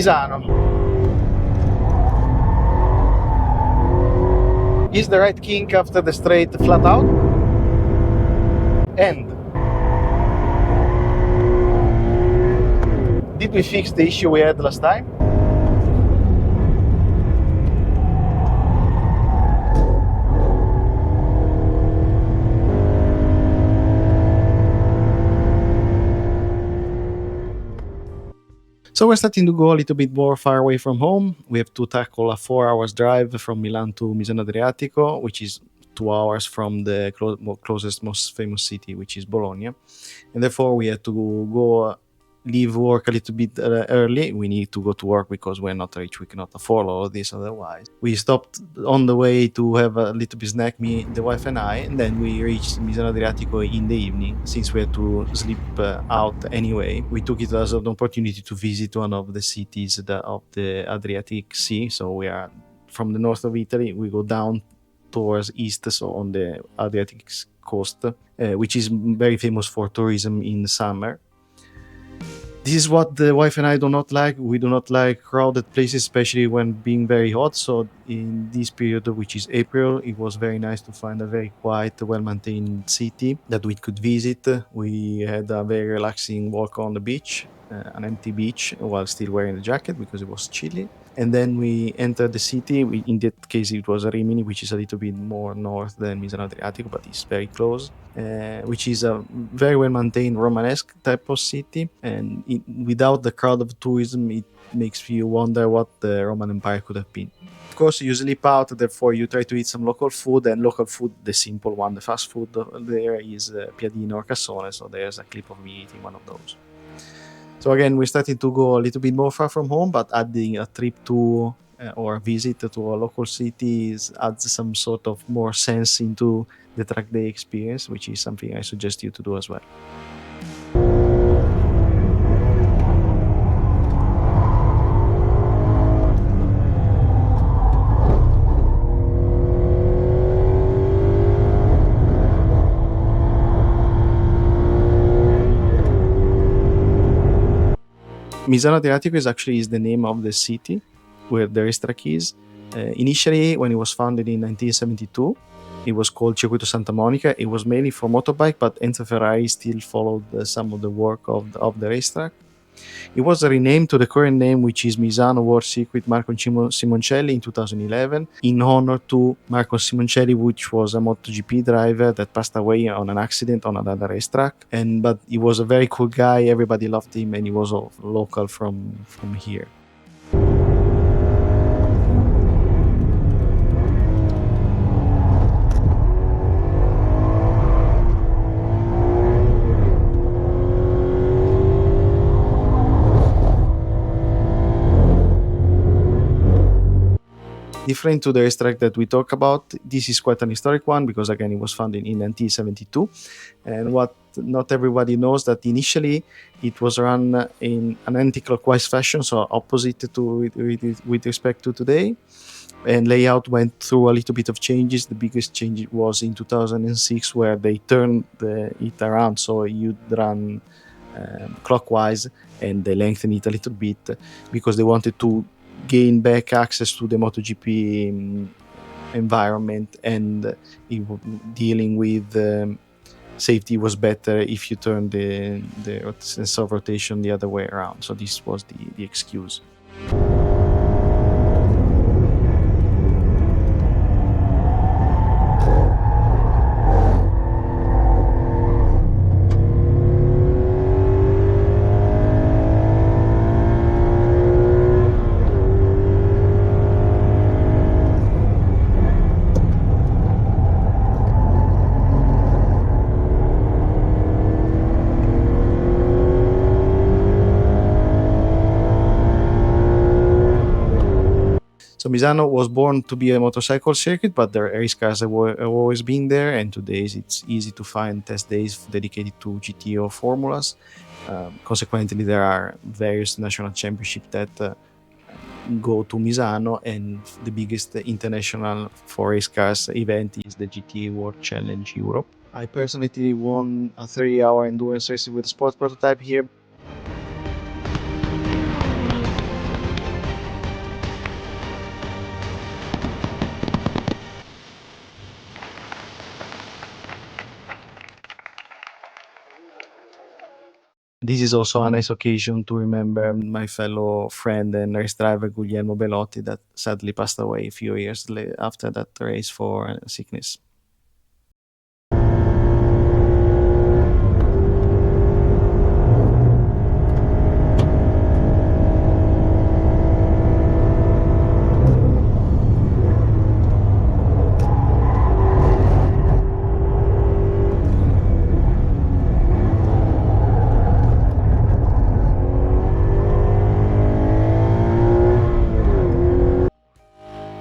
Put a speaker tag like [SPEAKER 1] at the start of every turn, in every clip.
[SPEAKER 1] Misano. Is the right kink after the straight flat out? And did we fix the issue we had last time? So we're starting to go a little bit more far away from home. We have to tackle a 4 hours drive from Milan to Misano Adriatico, which is 2 hours from the closest, most famous city, which is Bologna. And therefore we had to go leave work a little bit early. We need to go to work because we're not rich. We cannot afford all of this otherwise. We stopped on the way to have a little bit snack, me, the wife and I, and then we reached Misano Adriatico in the evening. Since we had to sleep out anyway, we took it as an opportunity to visit one of the cities of the Adriatic Sea. So we are from the north of Italy. We go down towards east, so on the Adriatic coast, which is very famous for tourism in summer. This is what the wife and I do not like. We do not like crowded places, especially when being very hot. So in this period, which is April, it was very nice to find a very quiet, well-maintained city that we could visit. We had a very relaxing walk on the beach, an empty beach, while still wearing the jacket because it was chilly. And then we entered the city. In that case, it was Rimini, which is a little bit more north than Misano Adriatico, but it's very close, which is a very well-maintained Romanesque type of city. And without the crowd of tourism, it makes you wonder what the Roman Empire could have been. Of course, you sleep out, therefore you try to eat some local food, and local food, the simple one, the fast food there is piadino or cassone, so there's a clip of me eating one of those. So again, we're starting to go a little bit more far from home, but adding a trip to or a visit to a local city adds some sort of more sense into the track day experience, which is something I suggest you to do as well. Misano Adriatico is the name of the city where the racetrack is. Initially, when it was founded in 1972, it was called Circuito Santa Monica. It was mainly for motorbike, but Enzo Ferrari still followed some of the work of the racetrack. It was renamed to the current name, which is Misano World Circuit Marco Simoncelli in 2011, in honor to Marco Simoncelli, which was a MotoGP driver that passed away on an accident on another racetrack. But he was a very cool guy. Everybody loved him, and he was local from here. Different to the racetrack that we talk about, this is quite an historic one because again it was founded in 1972, and what not everybody knows that initially it was run in an anti-clockwise fashion, so opposite to with respect to today, and layout went through a little bit of changes. The biggest change was in 2006 where they turned it around, so you'd run clockwise, and they lengthened it a little bit because they wanted to gain back access to the MotoGP environment, and dealing with safety was better if you turn the sense of rotation the other way around. So this was the excuse. So Misano was born to be a motorcycle circuit, but the race cars have always been there, and today it's easy to find test days dedicated to GT or formulas. Consequently, there are various national championships that go to Misano, and the biggest international for race cars event is the GT World Challenge Europe. I personally won a 3-hour endurance race with a sports prototype here. this is also a nice occasion to remember my fellow friend and race driver Guglielmo Belotti that sadly passed away a few years after that race for sickness.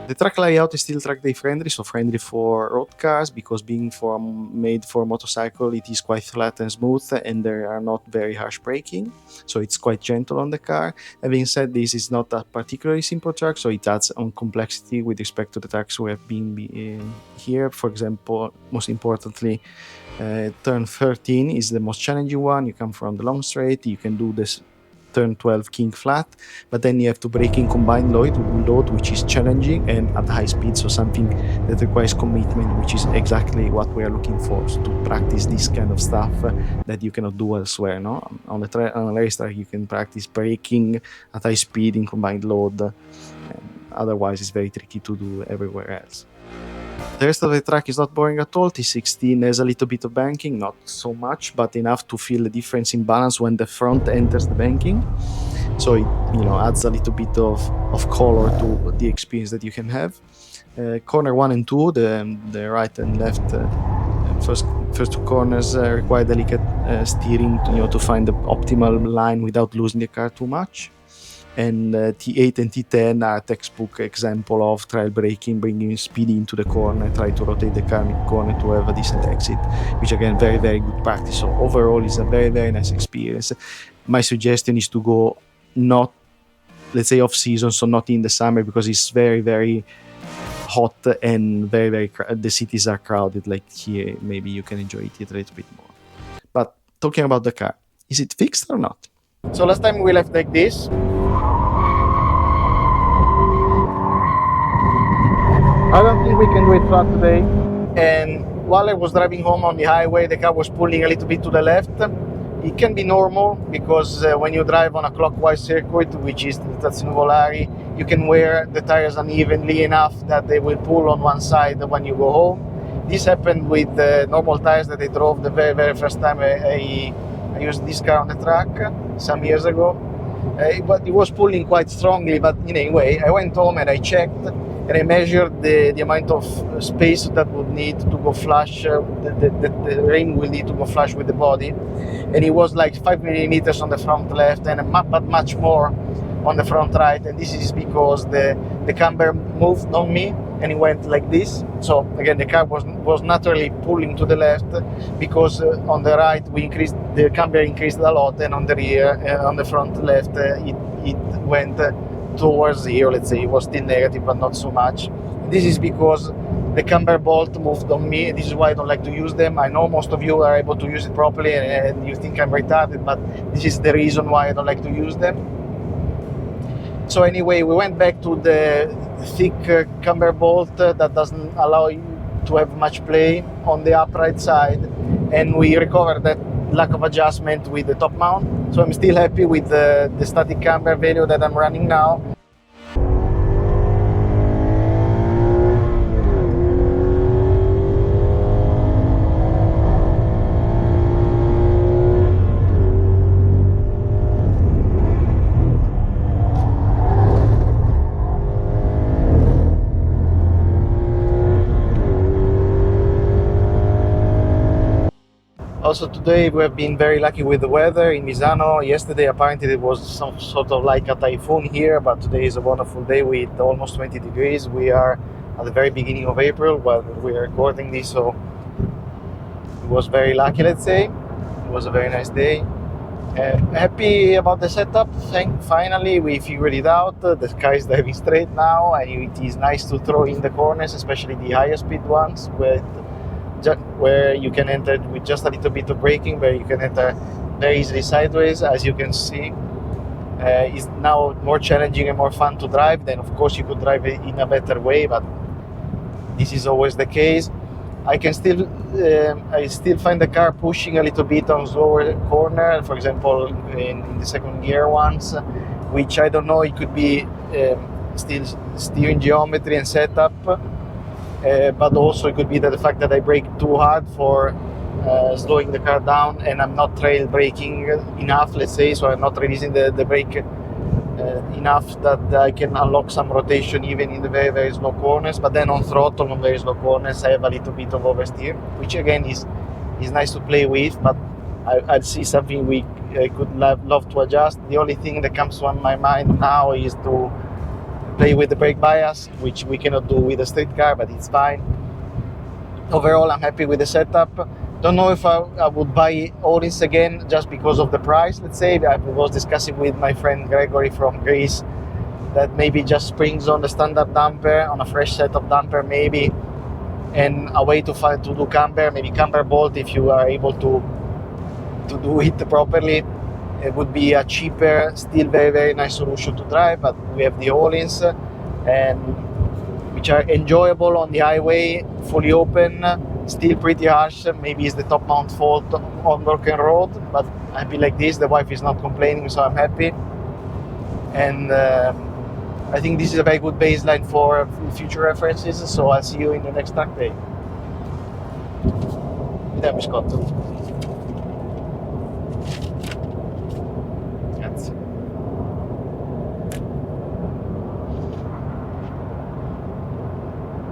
[SPEAKER 1] The track layout is still track day friendly, so friendly for road cars because being made for motorcycle, it is quite flat and smooth, and there are not very harsh braking, so it's quite gentle on the car. Having said this, is not a particularly simple track, so it adds on complexity with respect to the tracks we have been here. For example, most importantly, turn 13 is the most challenging one. You come from the long straight, you can do this turn 12 king flat, but then you have to brake in combined load, which is challenging and at high speed, so something that requires commitment, which is exactly what we are looking for, so to practice this kind of stuff that you cannot do elsewhere. No, on a racetrack you can practice braking at high speed in combined load, otherwise it's very tricky to do everywhere else. The rest of the track is not boring at all. T16 has a little bit of banking, not so much, but enough to feel the difference in balance when the front enters the banking. So it adds a little bit of color to the experience that you can have. Corner 1 and 2, the right and left first two corners require delicate steering to find the optimal line without losing the car too much. And T8 and T10 are a textbook example of trial braking, bringing speed into the corner, try to rotate the car mid-corner to have a decent exit, which again, very, very good practice. So overall, it's a very, very nice experience. My suggestion is to go not, let's say, off-season, so not in the summer, because it's very, very hot and very, very the cities are crowded. Like here, maybe you can enjoy it a little bit more. But talking about the car, is it fixed or not? So last time we left like this. I don't think we can do it flat today. And while I was driving home on the highway, the car was pulling a little bit to the left. It can be normal because when you drive on a clockwise circuit, which is the Stazione Volari, you can wear the tires unevenly enough that they will pull on one side when you go home. This happened with the normal tires that I drove the very, very first time I used this car on the track some years ago. But it was pulling quite strongly, but anyway, I went home and I checked and I measured the amount of space that would need to go flush, the rim will need to go flush with the body, and it was like 5 millimeters on the front left and much more on the front right, and this is because the camber moved on me and it went like this. So again, the car was naturally pulling to the left because on the right the camber increased a lot, and on the rear, on the front left, it went towards zero. Let's say it was still negative, but not so much. This is because the camber bolt moved on me, and this is why I don't like to use them. I know most of you are able to use it properly, and you think I'm retarded, but this is the reason why I don't like to use them. So anyway, we went back to the thick camber bolt that doesn't allow you to have much play on the upright side, and we recovered that lack of adjustment with the top mount. So I'm still happy with the static camber value that I'm running now. Also today we have been very lucky with the weather in Misano. Yesterday apparently it was some sort of like a typhoon here, but today is a wonderful day with almost 20 degrees. We are at the very beginning of April while we are recording this, so it was very lucky, let's say. It was a very nice day. Happy about the setup. Finally we figured it out. The sky is driving straight now, and it is nice to throw in the corners, especially the higher speed ones where you can enter with just a little bit of braking, where you can enter very easily sideways. As you can see, it's now more challenging and more fun to drive. Then of course you could drive it in a better way, but this is always the case. I still find the car pushing a little bit on slower corner, for example, in the second gear ones, which I don't know, it could be still steering geometry and setup, but also it could be that the fact that I brake too hard for slowing the car down, and I'm not trail braking enough, let's say, so I'm not releasing the brake enough that I can unlock some rotation even in the very, very slow corners. But then on throttle, on very slow corners, I have a little bit of oversteer, which again is nice to play with, but I'd see something we could love to adjust. The only thing that comes to my mind now is to play with the brake bias, which we cannot do with a street car, but it's fine. Overall, I'm happy with the setup. Don't know if I would buy Oris again just because of the price, let's say. I was discussing with my friend Gregory from Greece that maybe just springs on the standard damper, on a fresh set of damper maybe, and a way to do camber, maybe camber bolt if you are able to do it properly. It would be a cheaper, still very, very nice solution to drive, but we have the All-ins, and which are enjoyable on the highway, fully open, still pretty harsh. Maybe it's the top mount fault on broken road, but I'm happy like this. The wife is not complaining, so I'm happy. And I think this is a very good baseline for future references, so I'll see you in the next track day. Vediamo, Scott.